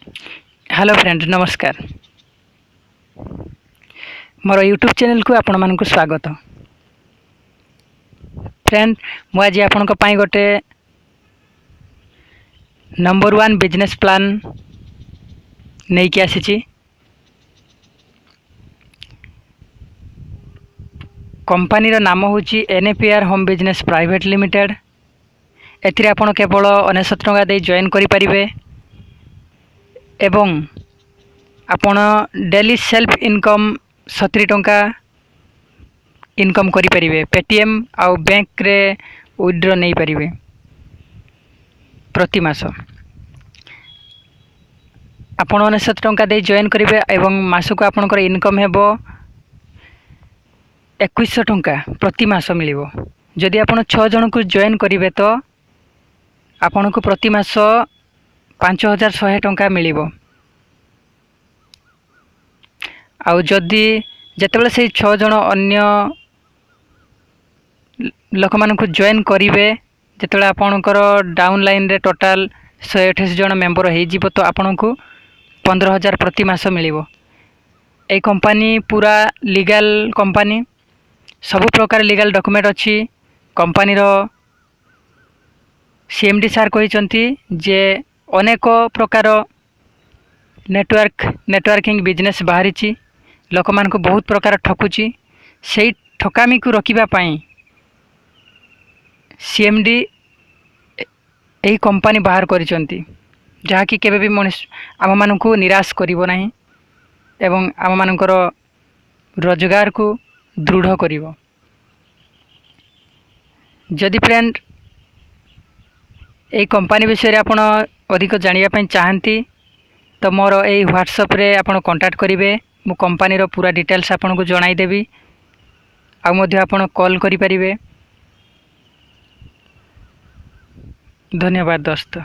Hello friend नमस्कार। मोर YouTube channel को आपण मानक स्वागत। फ्रेंड मु आज आपण गोटे नंबर 1 बिजनेस प्लान नहीं कि आसी। कंपनी रो नाम हूँ NAPR home business private limited. एथिरे आपण केवल 69 टंका दे जॉइन करि परिबे एवं आपण डेली सेल्फ इनकम 70 टंका इनकम करि परिबे। पेटीएम आउ बैंक रे विथड्रॉ नहीं परिबे प्रति मास। आपण 69 टंका दे जॉइन करिवे एवं मासको आपणकर इनकम हेबो 2100 टंका प्रति मास मिलिबो। जदि आपण 6 जन को जॉइन करिवे तो आपण को प्रति मास 5100 टंका मिलिबो। आउ जदि जेतेबेले से 6 जन अन्य लोक मान को जॉइन करिवे जेतेबेले आपणकर डाउन लाइन रे टोटल 128 जन मेंबर हो जिवो तो आपण को 15000 प्रति मास मिलिबो। ए कंपनी पूरा लीगल कंपनी, सब प्रकार लीगल डॉक्यूमेंट अच्छी। कंपनी रो CMD सार कहिसंती जे अनेक प्रकार नेटवर्किंग बिजनेस बाहरी लोक मान को बहुत प्रकार ठकुची। से ठकामी को रोकिबा पाई CMD यही कंपनी बाहर करिसंती जहाँकि केबे भी मनुष्य आम मान को निराश करिवो नाही एवं आम मानकर रोजगार को दृढ़ करिवो। जदि फ्रेंड यही कंपनी विषय आपण अधिक जानिबा पई चाहंती तो मोर यही व्हाट्सएप रे आपण कांटेक्ट करिवे। मु कंपनी रो पूरा डिटेल्स आपण को जणाई देबी। आ मध्ये आपण कॉल करि परिवे। धन्यवाद दोस्त।